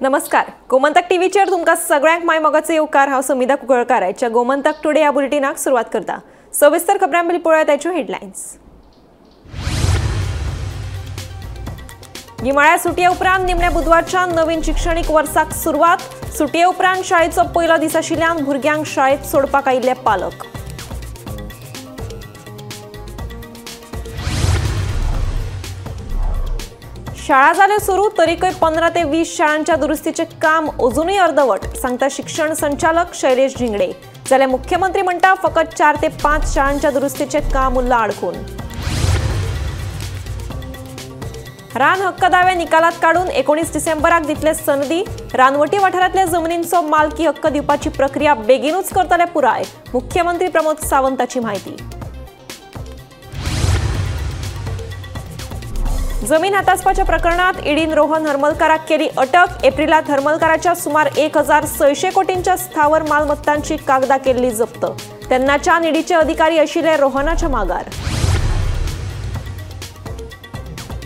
नमस्कार. गोमंतक टीव्हीचेर तुमकां सगळ्यांक माय मोगाचे येवकार. हांव समिधा कुंकळकार. आयच्या गोमंतक टुडे ह्या बुलेटिनाक सुरवात करता. सविस्तर खबरां पयलीं पळोवया ताच्यो हेडलायन्स. गिमाळ्या सुटये उपरांत निमण्या बुधवारच्यान नवीन शिक्षणीक वर्साक सुरवात. सुटये उपरांत शाळेचो पयलो दीस आशिल्ल्यान भुरग्यांक शाळेत सोडपाक आयिल्ले पालक. शाळा जाल्यो सुरू, तरीकय 15 ते 20 शाळांच्या दुरुस्तीचे काम अजूनही अर्धवट, सांगता शिक्षण संचालक शैलेश झिंगडे. जाल्यार मुख्यमंत्री म्हणटा फकत 4 ते 5 शाळांच्या दुरुस्तीचे काम उरला आडकून. रान हक्क दावे निकालात काडून 19 डिसेंबराक दितले सनदी. रानवटी वाठारांतल्या जमनींचो मालकी हक्क दिवपाची प्रक्रिया बेगीनूच करतले पुराय. मुख्यमंत्री प्रमोद सावंताची माहिती. जमीन हातासपाच्या प्रकरणात ईडीन रोहन हरमलकाराक केली अटक. एप्रिलात हरमलकाराच्या सुमार 1600 कोटींच्या स्थावर मालमत्तांची कागदां केल्ली जप्त. तेन्नाच्या ईडीचे अधिकारी आशिल्ले रोहनाच्या मागार.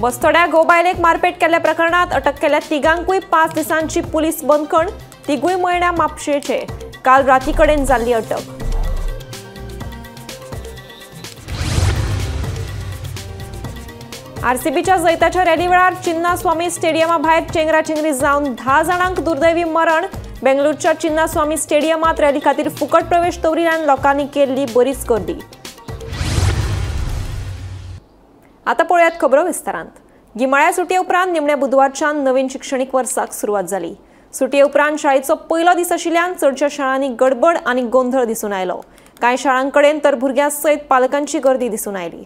बस्तोड्या गोबायलेक मारपेट केल्ल्या प्रकरणात अटक केल्ल्या तिगांकूय 5 दिसांची पुलीस बंदखण. तिगूय मयण्या म्हापशेचे. काल राती कडेन जाल्ली अटक. आरसीबीच्या जैताच्या रॅली वेळार चिन्नास्वामी स्टेडियमा भायर चेंगराचेंगरी जावन 10 जाणांक दुर्दैवी मरण. बेंगळूरच्या चिन्नास्वामी स्टेडियमात रॅली खातीर फुकट प्रवेश दवरिल्ल्यान लोकांनी केल्ली बरीच गर्दी. आता पळयात खबरो विस्तारांत. गिमाळ्या सुटये उपरांत निमण्या बुधवारच्यान नवीन शिक्षणीक वर्साक सुरवात जाली. सुटये उपरांत शाळेचो पयलो दीस आशिल्ल्यान चडशा शाळांनी गडबड आनी गोंधळ दिसून आयलो. कांय शाळांकडेन तर भुरग्यां सयत पालकांची गर्दी दिसून आयली.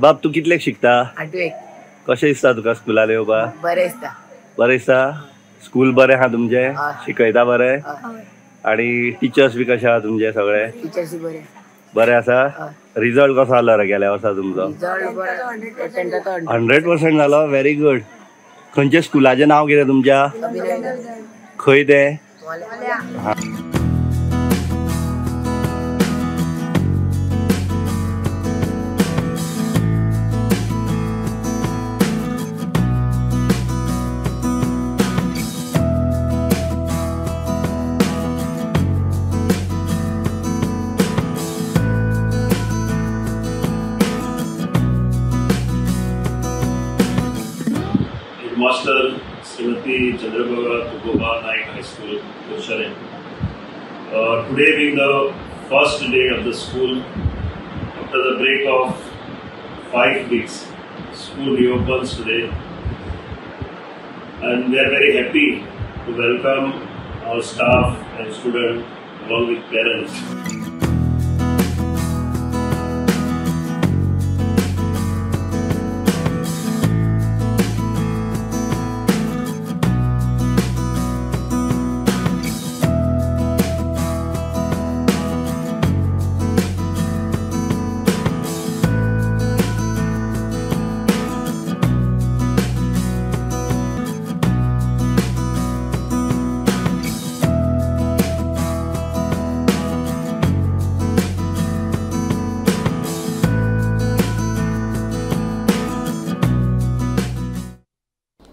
बाप तू कितलेक शिकता? 8वेक. कशें दिसता तुका स्कुलार येवपा? बरें दिसता. बरें दिसता? स्कूल बरें आहा तुमचे? शिकयता बरें? आणि टिचर्स बी कशे आहा तुमचे सगळे? टिचर्स बरें. बरें आसा? रिजल्ट कसो जालो रे गेल्या वर्सा तुमचो? रिजल्ट बरो 100% 100% जालो. Very good. खंयच्या स्कुलाचें नांव कितें तुमच्या? खंय तें? Master Srimati Chandrabhava Tukoba Naik High School, Kursare. Today being the first day of the school, after the break of 5 weeks, school reopens today, and we are very happy to welcome our staff and students along with parents.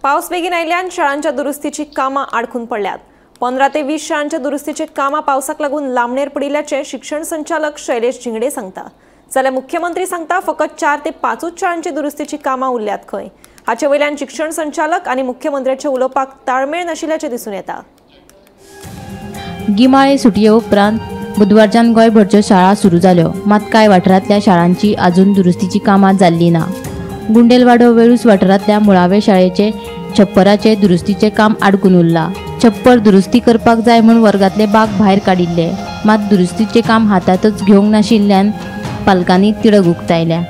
पावस बेगीन आयिल्ल्यान शाळांच्या दुरुस्तीची कामां आडकून पडल्यात. 15 ते 20 शाळांच्या दुरुस्तीचे कामां पावसाक लागून लांबणेर पडिल्ल्याचे शिक्षण संचालक शैलेश झिंगडे सांगता. जाल्यार मुख्यमंत्री सांगता फकत 4 ते 5 शाळांची दुरुस्तीची कामां उरल्यात खंय. हाचे वयल्यान शिक्षण संचालक आनी मुख्यमंत्र्याचे उलोवपाक ताळमेळ नाशिल्ल्याचे दिसून येता. गिमाळे सुटये उपरांत बुधवारच्यान गोंयभरच्यो शाळा सुरू जाल्यो, मात कांय वाठारांतल्या शाळांची आजून दुरुस्तीची कामां जाल्ली ना. गुंडेलवाडो वेळूस वाठारांतल्या मुळावे शाळेचे छप्पराचे दुरुस्तीचे काम आडकून उरला. छप्पर दुरुस्ती करपाक जाय म्हूण वर्गांतले बाग भायर काडिल्ले, मात दुरुस्तीचे काम हातांतच घेवंक नाशिल्ल्यान पालकांनी तिडक उक्तायल्या.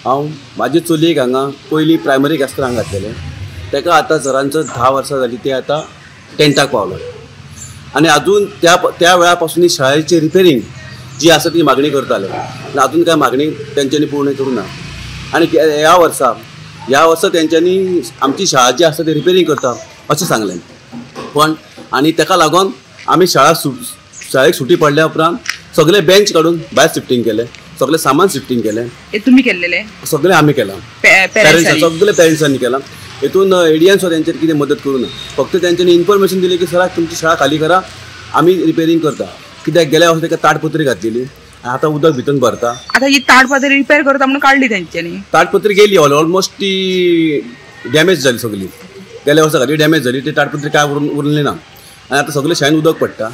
हांव म्हाजे चलयेक हांगा पयलीं प्रायमरीक आसतना हांगा घातलेलें. ताका आतां सरांचो 10 वर्सां जालीं, ते आतां 10थाक पावलो आनी आजून त्या वेळा पासून ही शाळेची रिपेरींग जी आसा ती मागणी करताले. आजून कांय मागणी तेंच्यांनी पूर्ण करूं ना. आनी ह्या वर्सा तेंच्यांनी आमची शाळा जी आसा ती रिपेरींग करता अशें सांगलें. पण आनी ताका लागून आमी शाळेक सुटी पडल्या उपरांत सगळे बेंच काडून भायर शिफ्टींग केलें, सगळे सामान शिफ्टींग केलें. तुम्ही केलेले? सगळे आमी केलां, सगळे पेरेंट्सांनी केलां. हितून एडियन सुद्दां तेंचेर कितें मदत करूं ना. फक्त तेंच्यांनी इन्फॉर्मेशन दिली की सराक तुमची शाळा खाली करा, आमी रिपेरींग करता. कित्याक गेल्या वर्सा ताका ताडपत्री घातलेली, आतां उदक भितून भरता. आता ही ताडपत्री रिपेर करता म्हणून काढली तेंच्यांनी. ताडपत्री गेली ऑलमोस्ट ती डॅमेज जाली सगळी. गेल्या वर्सा खाली डॅमेज जाली, ती ताडपत्री काय उरली ना आनी आतां सगळे शाळेन उदक पडटा.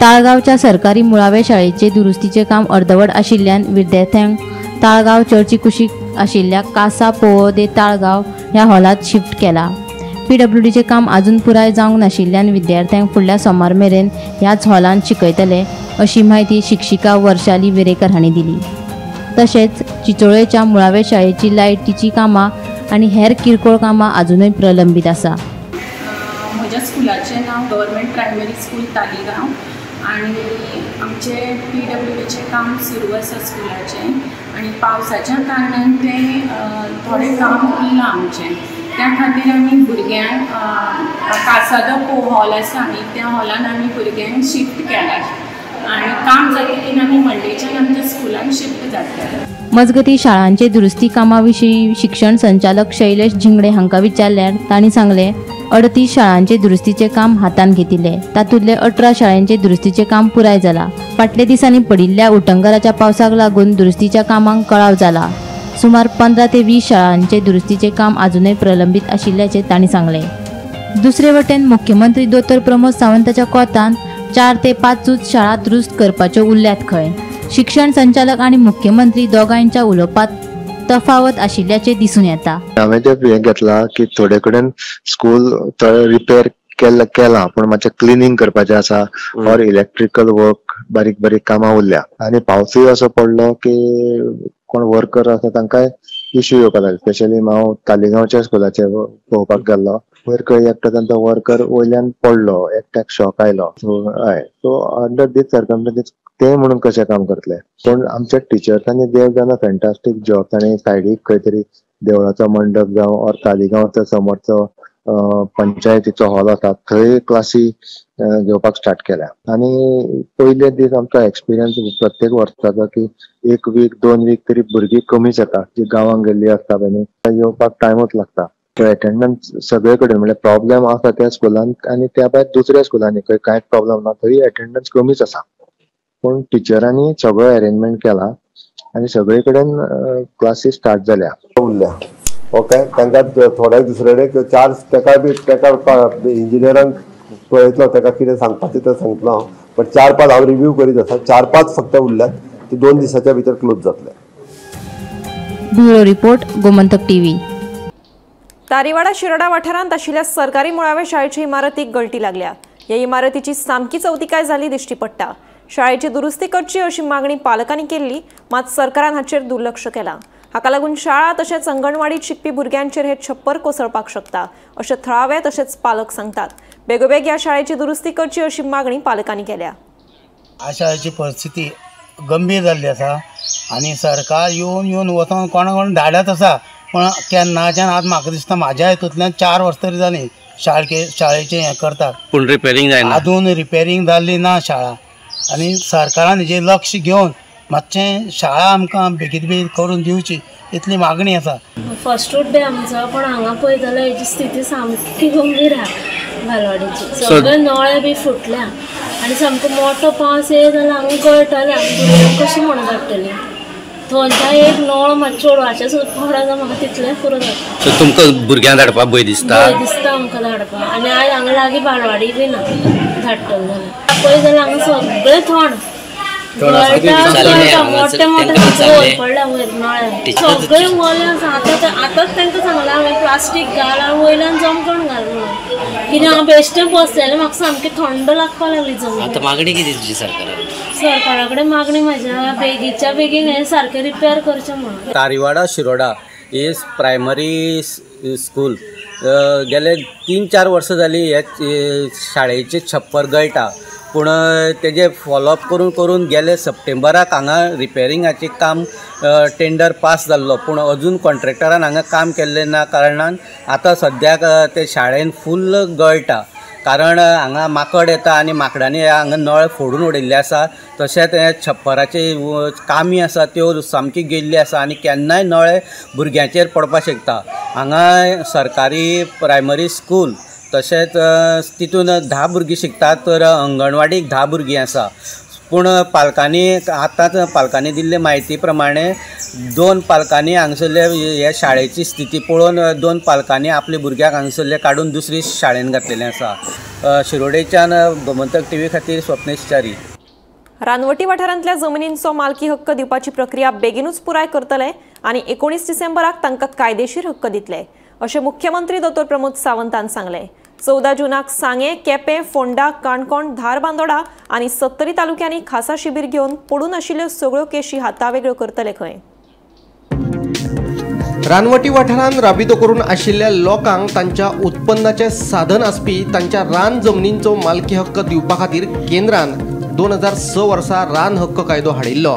ताळगांवच्या सरकारी मुळावे शाळेचे दुरुस्तीचे काम अर्दवट आशिल्ल्यान विद्यार्थ्यांक ताळगांव चर्ची कुशीक आशिल्ल्या कासा पोवो दे ताळगांव ह्या हॉलात शिफ्ट केला. PWDचे काम अजून पुराय जावंक नाशिल्ल्यान विद्यार्थ्यांक फुडल्या सोमार मेरेन ह्याच हॉलांत शिकयतले अशी माहिती शिक्षिका वर्षाली वेरेकर हांणी दिली. तशेंच चिंचोळेच्या मुळावे शाळेची लायटीची कामां आनी हेर किरकोळ कामां अजूनय प्रलंबीत आसा. म्हज्या स्कुलाचें नांव गव्हर्मेंट प्रायमरी स्कूल तालिगांव आनी आमचे PWDचें काम सुरू आसा स्कुलाचें आनी पावसाच्या कारणान तें थोडें काम उरलां आमचें. त्या खातीर आमी भुरग्यांक कासादो पो हॉल आसा आनी त्या हॉलान आमी भुरग्यांक शिफ्ट केलां आनी काम जातकीर आमी मंडेच्यान आमच्या स्कुलान शिफ्ट जातले. मजगती शाळांचे दुरुस्ती कामां विशीं शिक्षण संचालक शैलेश झिंगडे हांकां विचारल्यार तांणी सांगलें 38 शाळांचे दुरुस्तीचे काम हातान घेतिल्ले, तातूंतले 18 शाळांचे दुरुस्तीचे काम पुराय जाला. फाटल्या दिसांनी पडिल्ल्या उटंगराच्या पावसाक लागून दुरुस्तीच्या कामांक कळाव जाला. सुमार 15 ते 20 शाळांचे दुरुस्तीचे काम अजूनय प्रलंबीत आशिल्ल्याचे तांणी सांगले. दुसरे वटेन मुख्यमंत्री दोतोर प्रमोद सावंताच्या कोंतान 4 ते 5 शाळा दुरुस्त करपाच्यो उरल्यात खंय. शिक्षण संचालक आनी मुख्यमंत्री दोगांच्या उलोवपांत तफावत आशिल्ल्याचे दिसून येता. हांवें तें घेतला की थोडे कडेन स्कूल रिपेर केला पण मातशें क्लिनींग करपाचें आसा और इलेक्ट्रिकल वर्क बारीक बारीक कामां उरल्या. आनी पावसूय असो पडलो की कोण वर्कर आसा तांकां इश्यू येवपाक लागले. स्पेशली हांव तालिगांवच्या स्कुलाचे पळोवपाक गेल्लो. वयर खंय एकटो तांचो वर्कर वयल्यान पडलो, एकट्याक शॉक आयलो. सो अंडर दीस सर्कमस्टन्सीस ते म्हणून कशें काम करतले. पण आमच्या टिचर्सांनी देव डन अ फॅन्टास्टीक जॉब. ताणें सायडीक खंय तरी देवळाचो मंडप जावं और तालिगांवचो समोरचो पंचायतीचो हॉल आसा थंय क्लासी घेवपाक स्टार्ट केल्या. आनी पयले दीस आमचो एक्सपिरियन्स प्रत्येक वर्साचो की 1 वीक 2 वीक तरी भुरगीं कमीच येता जी गांवांक गेल्ली आसता पळय न्ही, येवपाक टायमूच लागता. एटेंडन्स सगळे कडेन म्हणजे प्रॉब्लेम आसा त्या स्कुलान आनी त्या भायर दुसऱ्या स्कुलांनी खंय कांयच प्रॉब्लेम ना, थंय एटेंडन्स कमीच आसा. पण टिचरांनी सगळो अरेंजमेंट केला आनी सगळे कडेन क्लासी स्टार्ट जाल्या उरल्या. ओके, तांकां थोड्या दुसरे कडेन ताका इंजिनियरांक पळयतलो, ताका कितें सांगपाचें तें सांगतलो. पण 4-5 हांव रिव्यू करीत आसा, 4-5 फक्त उरल्यात, ते 2 दिसाच्या भितर क्लोज जातले. Bureau report, Gomantak TV. Tariwada Shiroda वाठारांत आशिल्ल्या सरकारी मुळावे शाळेची इमारतीक गळटी लागल्या. ह्या इमारतीची सामकी चवथिकाय जाली दिश्टी पडटा. शाळेची दुरुस्ती करची अशी मागणी पालकांनी केल्ली, मात सरकारान हाचेर दुर्लक्ष केलां. हाका लागून शाळा तशेंच अंगणवाडीत शिकपी भुरग्यांचेर हे छप्पर कोसळपाक शकता अशें थळावे तशेंच पालक सांगतात. बेगोबेग ह्या शाळेची दुरुस्ती करची अशी मागणी पालकांनी केल्या. ह्या शाळेची परिस्थिती गंभीर जाल्ली आसा आनी सरकार येवन वचोन कोणाक धाडत आसा. पण केन्नाच्यान आज म्हाका दिसता म्हाज्या हितूंतल्यान 4 वर्सां तरी जालीं शाळेचें हें करतात, पूण रिपेरींग जायना. अजून रिपेरींग जाल्ली ना शाळा. आनी सरकारान हेजेर लक्ष घेवन मातशें शाळा आमकां बेगीत करून दिवची इतली मागणी आसा. फर्स्टूच डे आमचो पण हांगा पळयतलो हेची स्थिती सामकी गंभीर आहा बालवाडीची. सगळे नळे बी फुटल्या आनी सामको मोठो पावस येयत जाल्यार हांगा गळटले. भुरग्यांक कशी म्हणून धाडटली. थंयचा एक नळ मातशें चोडवाचें सुद्दां पडा जाल्यार म्हाका तितलें पुरो जाता. सो तुमकां भुरग्यांक धाडपाक भंय दिसता? भंय दिसता आमकां धाडपाक. आनी आयज हांगा लागीं बालवाडी बी ना धाडटले जाल्यार. पळय जाल्यार हांगा सगळें थंड. मोठे मोठे वयर पडल्या वयर नळ्या सगळे वले आसा. आतांच तांकां सांगलां हांवें प्लास्टीक घाल आनी वयल्यान जमकण घाल म्हणून. कित्याक हांव बेश्टें बसलेलें म्हाका सामकी थंड लागपाक लागली जमीन. आतां मागणी कितें तुजी सरकाराक? सरकारा कडेन मागणी म्हाज्या बेगीच्या बेगीन हें सारकें रिपेर करचें म्हणून. तारीवाडा शिरोडा ही प्रायमरी स्कूल गेले 3-4 वर्सां जालीं हे शाळेचे छप्पर गळटा. पूण तेजे फॉलोअप करून करून गेले सप्टेंबराक हांगा रिपेरिंगाचें काम टेंडर पास जाल्लो. पूण अजून कॉन्ट्रॅक्टरान हांगा काम केल्लें ना कारणान आतां सद्याक ते शाळेन फुल्ल गळटा. कारण हांगा माकड येता आनी माकडांनी हांगा नळ फोडून उडयल्ले आसा. तशेंच छप्पराचे कामी आसा त्यो सामकी गेल्ली आसा आनी केन्नाय नळे भुरग्यांचेर पडपाक शकता. हांगा सरकारी प्रायमरी स्कूल तशेंच तितून 10 भुरगीं शिकतात तर अंगणवाडीक 10 भुरगीं आसा. पूण आतांच पालकांनी दिल्ले म्हायती प्रमाणे 2 पालकांनी हांगसरले ह्या शाळेची स्थिती पळोवन 2 पालकांनी आपले भुरग्याक हांगसरले काडून दुसरी शाळेन घातलेलें आसा. शिरोडेच्यान गोमंतक टीव्ही खातीर स्वप्नेश च्यारी. रानवटी वाठारांतल्या जमनींचो मालकी हक्क दिवपाची प्रक्रिया बेगीनूच पुराय करतले आनी 19 डिसेंबराक तांकां कायदेशीर हक्क दितले अशें मुख्यमंत्री दोतोर प्रमोद सावंतान सांगलें. 14 जूनाक सांगे, केपें, फोंडा, काणकोण, धारबांदोडा आनी सत्तरी तालुक्यांनी खासा शिबीर घेवन पडून आशिल्ल्यो सगळ्यो केशी हातावेगळ्यो करतले खंय. रानवटी वाठारांत राबितो करून आशिल्ल्या लोकांक तांच्या उत्पन्नाचें साधन आसपी तांच्या रान जमनींचो मालकी हक्क दिवपा खातीर केंद्रान 2006 वर्सा रान हक्क कायदो हाडिल्लो.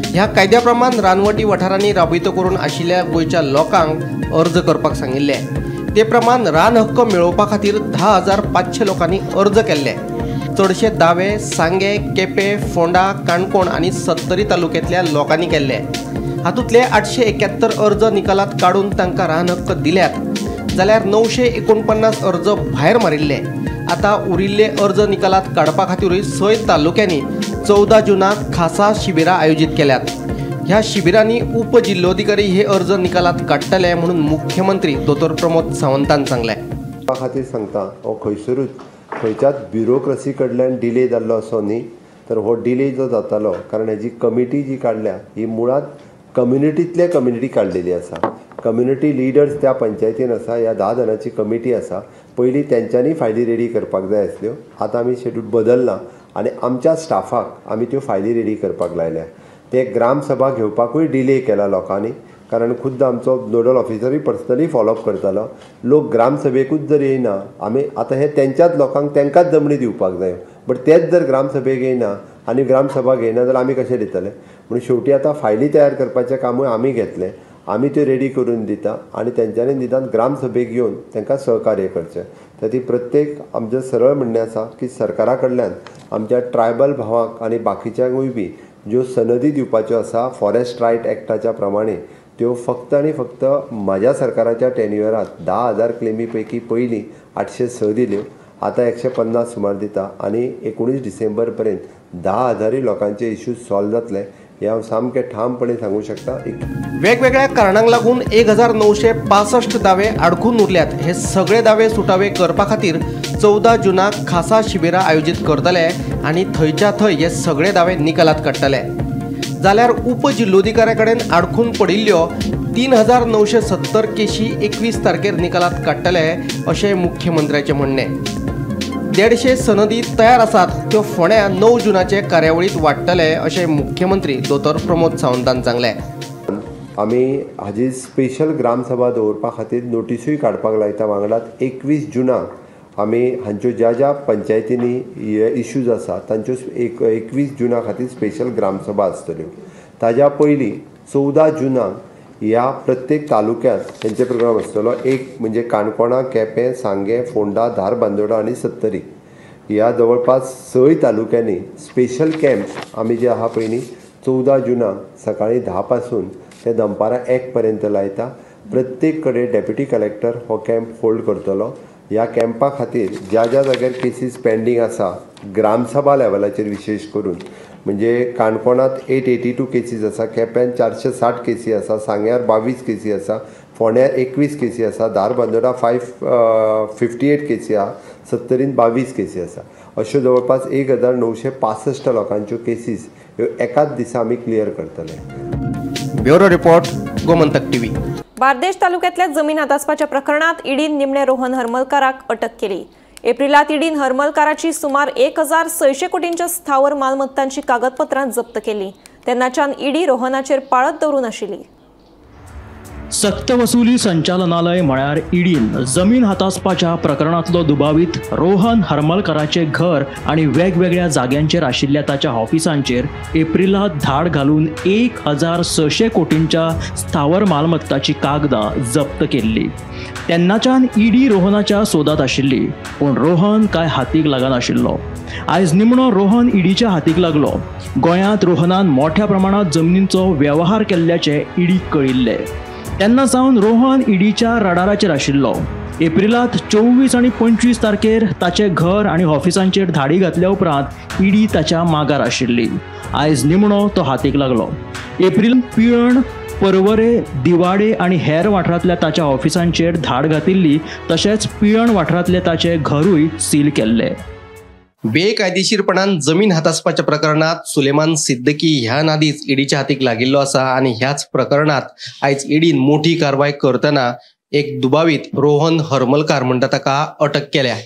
ह्या कायद्या प्रमाण रानवटी वाठारांनी राबितो करून आशिल्ल्या गोंयच्या लोकांक अर्ज करपाक सांगिल्ले. ते प्रमाण रान हक्क मेळोवपा खातीर 10,500 लोकांनी अर्ज केल्ले. चडशे दावे सांगे, केपें, फोंडा, काणकोण आनी सत्तरी तालुक्यांतल्या लोकांनी केल्ले. हातूंतले 871 अर्ज निकालात काडून तांकां रान हक्क दिल्यात जाल्यार 949 अर्ज भायर मारिल्ले. आता उरिल्ले अर्ज निकालात काडपा खातीरूय 6 तालुक्यांनी 14 जूनाक खासा शिबिरां आयोजीत केल्यात. ह्या शिबिरांनी उपजिल्लोधिकारी हे अर्ज निकालात काडटले म्हणून मुख्यमंत्री दोतोर प्रमोद सावंतान सांगलें. खातीर सांगता हो खंयसरूच खंयच्याच ब्युरोक्रसी कडल्यान डिले जाल्लो असो न्ही. तर हो डिले जो जातालो कारण हेजी कमिटी जी काडल्या ही मुळात कम्युनिटी काडलेली आसा. कम्युनिटी लिडर्स त्या पंचायतीन आसा. ह्या 10 जाणांची कमिटी आसा. पयलीं तेंच्यांनी फायली रेडी करपाक जाय आसल्यो. आतां आमी शेड्यूल बदलना आनी आमच्या स्टाफाक आमी त्यो फायली रेडी करपाक लायल्या. ते ग्रामसभा घेवपाकूय डिले केला लोकांनी कारण खुद्द आमचो नोडल ऑफिसरूय पर्सनली फॉलोअप करतालो. लोक ग्रामसभेकूच जर येयना आमी आतां हे तेंच्याच लोकांक तेंकाच जमनी दिवपाक जाय. बट तेच जर ग्रामसभेक येयना आनी ग्रामसभा घेयना जाल्यार आमी कशें दितले. म्हणून शेवटी आतां फायली तयार करपाचें कामूय आमी घेतलें. आमी त्यो रेडी करून दिता आनी तेंच्यांनी निदान ग्रामसभेक येवन तांकां सहकार्य करचें. तर ती प्रत्येक आमचें सरळ म्हणणें आसा की सरकारा कडल्यान आमच्या ट्रायबल भावांक आनी बाकीच्यांकूय बी ज्यो सनदी दिवपाच्यो आसा फॉरेस्ट रायट एक्टाच्या प्रमाणे त्यो फक्त आनी फक्त म्हाज्या सरकाराच्या टेन्युअरांत 10,000 क्लेमी पैकी पयलीं 806 दिल्यो. आतां 150 सुमार दिता आनी 19 डिसेंबर पर्यंत 10,000 लोकांचे इश्यूज सॉल्व जातले हे हांव सामकें ठामपणे सांगूं शकता. वेगवेगळ्या कारणांक लागून 1965 दावे आडखून उरल्यात. हे सगळे दावे सुटावे करपा खातीर 14 जूनाक खासा शिबिरां आयोजीत करतले आनी थंयच्या थंय हे सगळे दावे निकालात काडटले. जाल्यार उपजिल्लोधिकाऱ्या कडेन आडखून पडिल्ल्यो 3,970 केशी 21 तारखेर निकालात काडटले अशें मुख्यमंत्र्याचें म्हणणें. 150 सनदी तयार आसात त्यो फोंड्या 9 जूनाचे कार्यावळीत वाडटले अशें मुख्यमंत्री दोतोर प्रमोद सावंतान सांगलें. आमी हाजी स्पेशल ग्रामसभा दवरपा खातीर नोटिसूय काडपाक लायता. वांगडाच 21 जूनाक आमी हांच्यो ज्या ज्या पंचायतींनी इश्यूज आसा तांच्यो 21 जूना खातीर स्पेशल ग्रामसभा आसतल्यो. ताज्या पयलीं 14 जूनाक ह्या प्रत्येक तालुक्यांत तेंचे प्रोग्राम आसतलो. एक म्हणजे काणकोणा, केपें, सांगे, फोंडा, धारबांदोडा आनी सत्तरी ह्या जवळपास 6 तालुक्यांनी स्पेशल कॅम्प आमी जे आहा पयलीं 14 जूनाक सकाळीं 10 पासून ते दनपारां 1 पर्यंत लायता. प्रत्येक कडेन डेप्युटी कलेक्टर हो कॅम्प होल्ड करतलो. ह्या कॅम्पा खातीर ज्या ज्या जाग्यार केसीस पेंडींग आसा ग्रामसभा लेवलाचेर विशेश करून, म्हणजे काणकोणांत 882 केसीस आसा, केप्यां 460 केसी आसा, सांग्यार 22 केसी आसा, फोंड्यार 21 केसी आसा, धारबांदोडा 58 केसी आहा, सत्तरीन 22 केसी आसा. अश्यो जवळपास 1965 लोकांच्यो केसीस ह्यो एकाच दिसा आमी क्लियर करतले. Bureau report, Gomantak TV. Bardez तालुक्यातल्या जमीन हातासपाच्या प्रकरणात ईडीन निमणे रोहन हरमलकाराक अटक केली. एप्रिलात ईडीन हरमलकाराची सुमार 1600 कोटींच्या स्थावर मालमत्तांची कागदपत्रां जप्त केली. तेन्नाच्यान ईडी रोहनाचेर पाळत दवरून आशिल्ली. सक्तवसुली संचालनालय म्हळ्यार ईडीन जमीन हातासपाच्या प्रकरणातलो दुबावीत रोहन हरमलकाराचे घर आणि वेगवेगळ्या जाग्यांचेर आशिल्ल्या ताच्या ऑफिसांचेर एप्रिलात धाड घालून 1600 कोटींच्या स्थावर मालमत्ताची कागदां जप्त केल्ली. तेन्नाच्यान ईडी रोहनाच्या सोदात आशिल्ली, पूण रोहन काय हातीक लागनाशिल्लो. आयज निमणो रोहन ईडीच्या हातीक लागलो. गोंयांत रोहनान मोठ्या प्रमाणात जमनींचो वेवहार केल्ल्याचे ईडीक कळिल्ले. तेन्ना सावन रोहन ईडीच्या रडाराचेर आशिल्लो. एप्रिलात 24 आनी 25 तारखेर ताचे घर आनी ऑफिसांचेर धाडी घातल्या उपरांत ईडी ताच्या मागार आशिल्ली. आयज निमणो तो हातीक लागलो. एप्रिल पियण, परवरे, दिवाडे आनी हेर वाठारांतल्या ताच्या ऑफिसांचेर धाड घातिल्ली. तशेंच पियण वाठारांतले ताचे घरूय सील केल्ले. बेकायदेशीरपणान जमीन हातासपाच्या प्रकरणात सुलेमान सिद्दकी ह्या नादीच ईडीच्या हातीक लागिल्लो आसा आणि ह्याच प्रकरणात आयज ईडीन मोठी कारवाय करतना एक दुबावीत रोहन हरमलकार म्हणटा ताका अटक केल्या.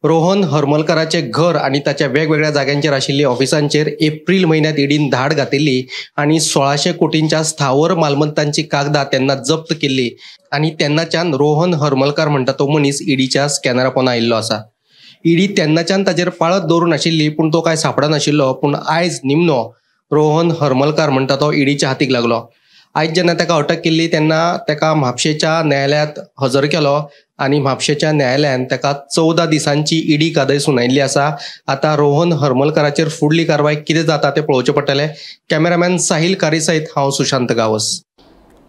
रोहन हरमलकाराचे घर आणि ताच्या वेगवेगळ्या जाग्यांचेर आशिल्ली ऑफिसांचेर एप्रिल म्हयन्यात ईडीन धाड घातिल्ली आणि 1600 कोटींच्या स्थावर मालमत्तांची कागदां तेन्ना जप्त केल्ली आणि तेन्नाच्यान रोहन हरमलकार म्हणटा तो मनीस ईडीच्या स्कॅनरा पोंदा आयिल्लो आसा. ईडी तेन्नाच्यान ताचेर पाळत दवरून आशिल्ली, पूण तो काय सापडनाशिल्लो. पूण आयज निमणो रोहन हरमलकार म्हणटा तो ईडीच्या हातीक लागलो. आयज जेन्ना ताका अटक केल्ली तेन्ना ताका म्हापशेच्या न्यायालयांत हजर केलो आणि म्हापशेच्या न्यायालयान ताका 14 दिसांची ईडी कादय सुनायिल्ली आसा. आता रोहन हरमलकाराचेर फुडली कारवाय कितें जाता तें पळोवचें पडटलें. कॅमेरामॅन साहिल कारी सयत हांव सुशांत गावस.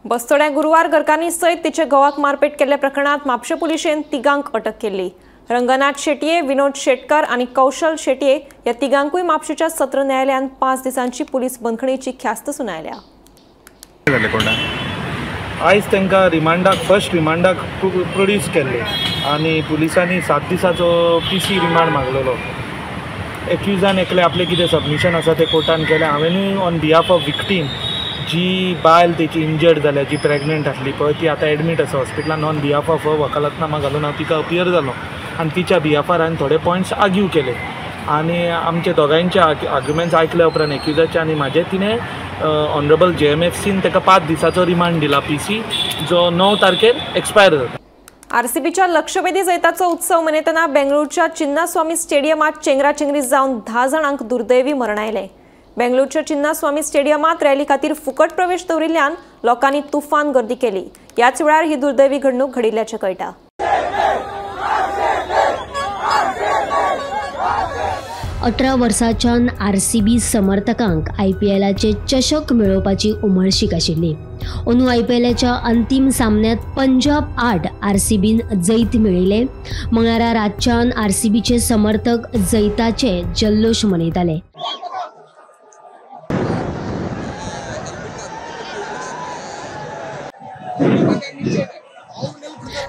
बस्तोड्या गुरुवार घरकान्नी सयत तिचे घोवाक मारपेट केल्ल्या प्रकरणात म्हापशे पुलिशेन तिगांक अटक केल्ली. रंगनाथ शेटये, विनोद शेटकार आणि कौशल शेटये या तिगांकूय म्हापशेच्या सत्र न्यायालयान 5 दिसांची पुलीस बंदखणीची ख्यास्त सुनायल्या. आयज तांकां फर्स्ट रिमांडाक प्रोड्यूस केल्ले आनी पुलिसांनी 7 दिसाचो PC रिमांड मागलेलो. एक्युजान एकले आपले कितें सबमिशन आसा ते कोर्टान केलें. हांवेनूय ऑन बिहाफ ऑफ विक्टीम जी बायल तेची इंजर्ड जाल्या, जी प्रेग्नंट आसली पळय, ती आतां एडमीट आसा हॉस्पिटलान. ऑन बिहाफ ऑफ वकालतनामा घालून हांव तिका अपियर जालो आनी तिच्या बिहाफार हांवें थोडे पॉयंट्स आर्ग्यू केले आनी आमचे दोगांयचे आर्ग्युमेंट्स आयकल्या उपरांत एक्युजाचे आनी म्हाजे तिणें ऑनरेबल JMFCन ताका 5 दिसाचो रिमांड दिला PC, जो 9 तारखेर एक्सपायर जाता. RCBच्या लक्षवेधी जैताचो उत्सव मनयतना बेंगळूरच्या चिन्नास्वामी स्टेडियमात चेंगराचेंगरी जावन 10 जाणांक दुर्दैवी मरण आयलें. बेंगळूरच्या चिन्नास्वामी स्टेडियमात रॅली खातीर फुकट प्रवेश दवरिल्ल्यान लोकांनी तुफान गर्दी केली. याच वेळार ही दुर्दैवी घडणूक घडिल्ल्याचें कळटा. 18 वर्साच्यान RCB समर्थकांक IPLचे चषक मेळोवपाची उमळशीक आशिल्ली. अंदू IPLच्या अंतिम सामन्यात पंजाब 8 RCBन जैत मेळयले. मंगळारा रातच्यान RCBचे समर्थक जैताचे जल्लोश मनयताले.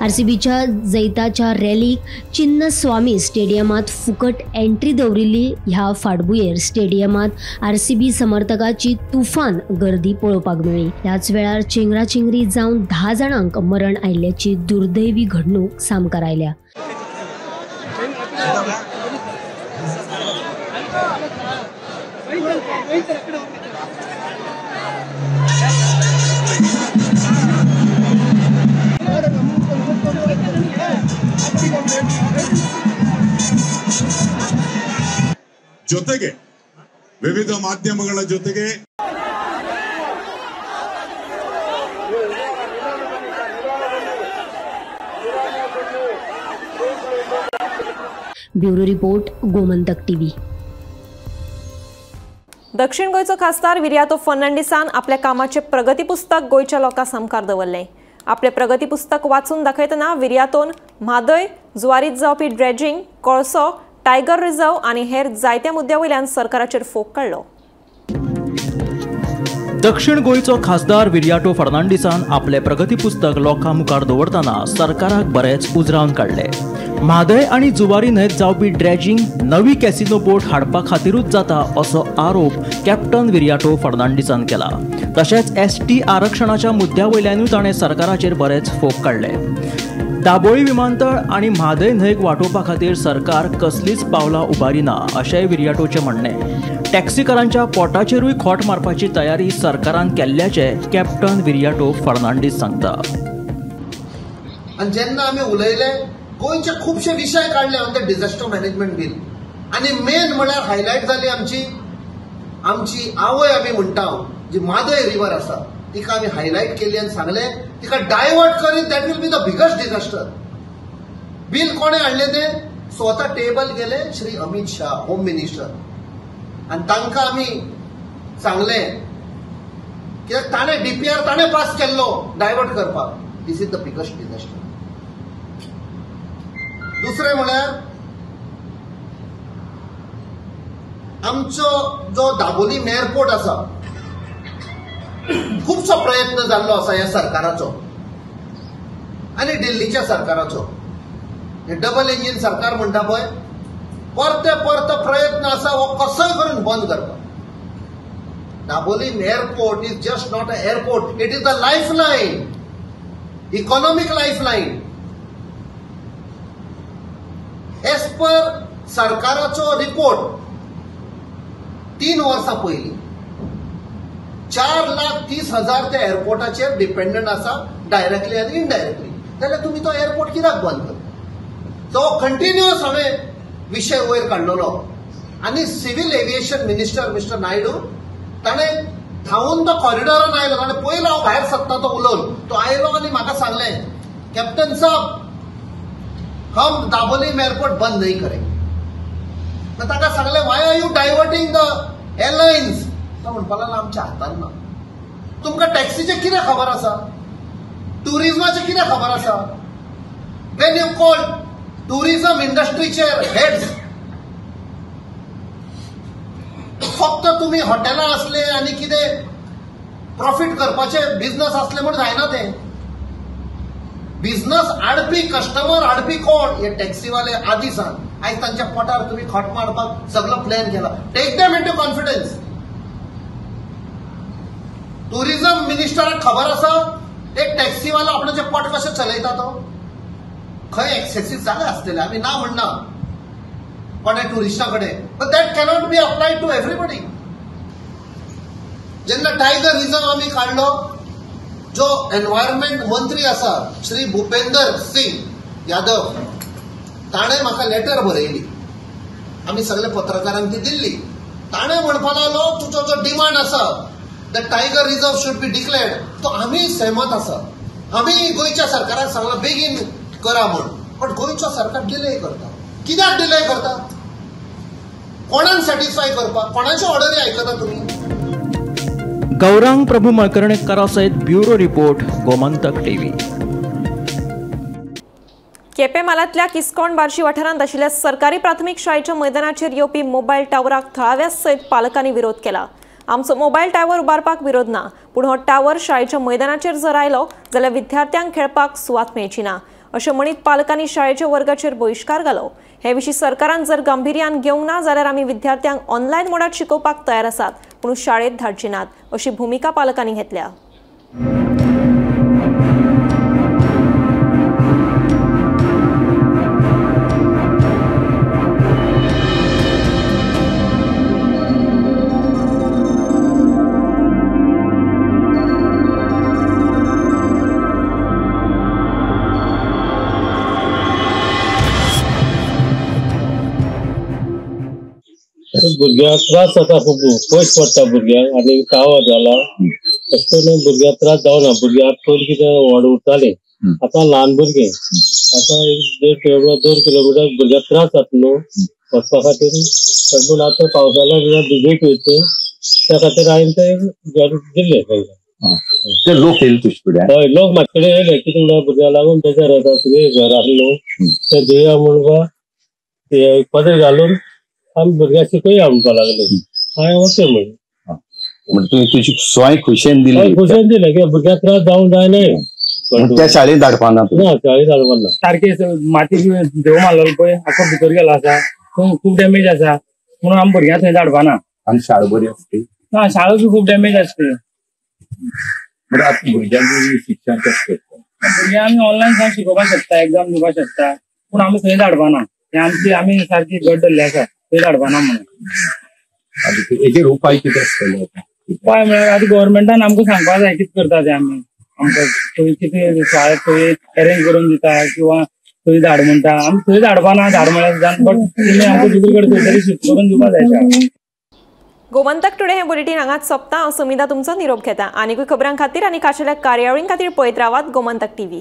RCBच्या जैताच्या रॅलीक चिन्नस्वामी स्टेडियमात फुकट एंट्री दवरिल्ली. ह्या फाटभुंयेर स्टेडियमात RCB समर्थकाची तुफान गर्दी पळोवपाक मेळ्ळी. ह्याच वेळार चेंगराचेंगरी जावन 10 जाणांक मरण आयिल्ल्याची दुर्दैवी घडणूक सामकार आयल्या. ಜೊತೆಗೆ ವಿವಿಧ ಮಾಧ್ಯಮಗಳ ಜೊತೆಗೆ ब्युरो रिपोर्ट, गोमंतक टीव्ही. दक्षिण गोंयचो खासदार विर्यातो फर्नांडिसान आपल्या कामाचे प्रगती पुस्तक गोंयच्या लोकांक सामकार दवरलें. आपले प्रगती पुस्तक वाचून दाखयतना विर्यातोन म्हादय, जुवारीत जावपी ड्रेजिंग, कोळसो, टायगर रिझर्व आनी हेर जायत्या मुद्द्या वयल्यान सरकाराचेर फोग काडलो. दक्षिण गोंयचो खासदार विर्याटो फर्नांडिसान आपले प्रगती पुस्तक लोकां मुखार दवरतना सरकाराक बरेच उजरावन काडले. म्हादय आनी जुवारी न्हंयत जावपी ड्रेजिंग नवी कॅसिनो बोट हाडपा खातीरूच जाता असो आरोप कॅप्टन विर्याटो फर्नांडिसान केला. तशेंच ST आरक्षणाच्या मुद्द्या वयल्यानूय ताणें सरकाराचेर बरेच फोग काडले. दाबोळी विमानतळ आनी म्हादय न्हंयक वांटोवपा खातीर सरकार कसलीच पावलां उबारिना अशेंय विर्याटोचें म्हणणें. टॅक्सीकारांच्या पोटाचेरूय खोट मारपाची तयारी सरकारान केल्ल्याचे कॅप्टन विर्याटो फर्नांडीस सांगता. आनी जेन्ना आमी उलयले गोंयचे खुबशे विशय काडले on the disaster management bill आनी मेन म्हळ्यार हायलायट जाली आमची आवय आमी म्हणटा जी म्हादय रिवर आसा तिका आमी हायलायट केली आनी सांगले तिका डायवर्ट करीत that will be the biggest disaster. Bill कोणे हाडले ते स्वता टेबल गेले श्री अमित शाह होम मिनिस्टर आनी तांकां आमी सांगले कित्याक ताणें DPR ताणें पास केल्लो डायवर्ट करपाक. This is the biggest disaster. दुसरे म्हळ्यार आमचो जो दाबोली एअरपोर्ट आसा खूबसो प्रयत्न जाल्लो आसा ह्या सरकाराचो आनी दिल्लीच्या सरकाराचो. हे डबल इंजिन सरकार म्हणटा पळय परते प्रयत्न आसा हो कसोय करून बंद करपाक. Dabolim airport is just not a airport, it is the lifeline, economic lifeline. As per सरकाराचो रिपोर्ट 3 वर्सां पयलीं 4,30,000 ते एअरपोर्टाचेर डिपेंडंट आसा डायरेक्टली आनी इनडायरेक्टली. जाल्यार तुमी तो एअरपोर्ट कित्याक बंद करता? तो कंटिन्युअस हांवें विशय वयर काडलेलो आनी civil aviation minister mister Naidu ताणें धांवून तो कॉरिडॉरान आयलो. ताणें पयलो हांव भायर सरता तो उलोवन तो आयलो आनी म्हाका सांगलें कॅप्टन साहब हम दाबोली एयरपोर्ट बंद नहीं करेंगे. ताका सांगले व्हाय आर यू डायवर्टिंग द एअरलायन्स? तो म्हणपाक लागलो आमच्या हातान ना. तुमकां टॅक्सीचें कितें खबर आसा? टुरिजमाचें कितें खबर आसा? वेन यू कॉल टुरिजम इंडस्ट्रीचे हेड्स फक्त तुम्ही हॉटेलां असले आनी कितें प्रॉफिट करपाचे बिझनस असले म्हणून जायना ते. बिझनस हाडपी कस्टमर हाडपी कोण? हे टॅक्सीवाले आदी सांग. आयज तांच्या पोटार तुम्ही खोट मारपाक सगळो प्लॅन केला. Take them into confidence. Tourism मिनिस्टराक खबर आसा एक टॅक्सीवालो आपणाचे पोट कशें चलयता तो? खंय एक्सेसीस जाले आसतले आमी ना म्हणना कोणे टुरिस्टा कडेन, but that cannot be applied to everybody. जेन्ना टायगर रिझर्व आमी काडलो जो एनवायरमेंट मंत्री आसा श्री भूपेंदर सिंग यादव ताणें म्हाका लेटर बरयली. आमी सगळे पत्रकारांक ती दिल्ली. ताणें म्हणपाक लागलो तुजो जो डिमांड आसा the tiger reserve should be declared तो आमी सहमत आसा. आमी गोंयच्या सरकाराक सांगला बेगीन करा म्हण. पण गोंयचो सरकार डिले करता. कित्याक डिले करता? कोणाक सॅटिस्फाय करपाक? कोणाच्यो ऑर्डरी आयकता तुमी? गौरांग प्रभू मळकर्णीकारा सयत bureau report Gomantak TV. Quepem मालांतल्या किस्कोण बार्शी वाठारांत आशिल्ल्या सरकारी प्राथमीक शाळेच्या मैदानाचेर येवपी मोबायल टावराक थळाव्या सयत पालकांनी विरोध केला. आमचो मोबायल टावर उबारपाक विरोध ना, पूण हो टावर शाळेच्या मैदानाचेर जर आयलो जाल्यार विद्यार्थ्यांक खेळपाक सुवात मेळची ना अशें म्हणीत पालकांनी शाळेच्या वर्गाचेर बहिष्कार घालो. हे विशीं सरकारान जर गांभीर्यान घेवंक ना जाल्यार आमी विद्यार्थ्यांक ऑनलायन मोडात शिकोवपाक तयार आसात, पूण शाळेत धाडची नात अशी भुमिका पालकांनी घेतल्या. भुरग्यांक त्रास जाता खूब पयस पडटा भुरग्यांक आनी ताव जाला तशें करून भुरग्यांक त्रास जावना. भुरग्यांक पयलीं कितें व्हड उरतालीं आतां ल्हान भुरगे आतां 1.5 किलोमिटर 2 किलोमिटर भुरग्यांक त्रास जाता न्हू वचपा खातीर पूण आतां पावसाला भिजयत वयता त्या खातीर हांवें तें घर दिल्लें तांकां. ते लोक येयले तुजे फुड्यान? हय, लोक म्हाजे कडेन येयले कितें म्हणल्यार भुरग्यां लागून बेजार येता तुगे घर आहलो ते दिया म्हणपा ते पदर घालून आमी भुरग्यां शिकया म्हणपा लागले. हांवें ओके म्हणलें. म्हणजे तुवें तुजी सोय खुशेन दिली? खुशेन दिलें कित्याक भुरग्याक त्रास जावंक जायना. त्या शाळेंत धाडपाना? ना, शाळेंत धाडपाना. सारके माती देव मारलेलो पळय आख्खो भितर गेलो आसा, थंय खूब डॅमेज आसा म्हणून आमी भुरग्यांक थंय धाडपाना. आनी शाळा बरी आसता? ना, शाळा बी खूब डॅमेज आसता. बरें, आतां भुरग्यांक शिक्षण कशें करता? भुरग्यांक आमी ऑनलायन जावन शिकोवपाक शकता, एग्जाम दिवपाक शकता, पूण आमी थंय धाडपाना. आमी सारकी घट धरली आसा, थंय धाडपाना म्हणून. हेजेर उपाय कितें आसतलो? उपाय म्हळ्यार आतां गव्हर्मेंटान आमकां सांगपाक जाय कितें करता तें आमी. आमकां थंय कितें शाळेक थंय अरेंज करून दिता किंवा थंय धाड म्हणटा, आमी थंय धाडपाना. धाड म्हळ्यार बट तुमी आमकां दुसरे कडेन खंय तरी शिफ्ट करून दिवपाक जाय. गोमंतक टुडे हे बुलेटिन हांगाच सोंपता. हांव समिता तुमचो निरोप घेता. आनीकूय खबरां खातीर आनी खाशेल्या कार्यावळीं खातीर पळयत रावात गोमंतक TV.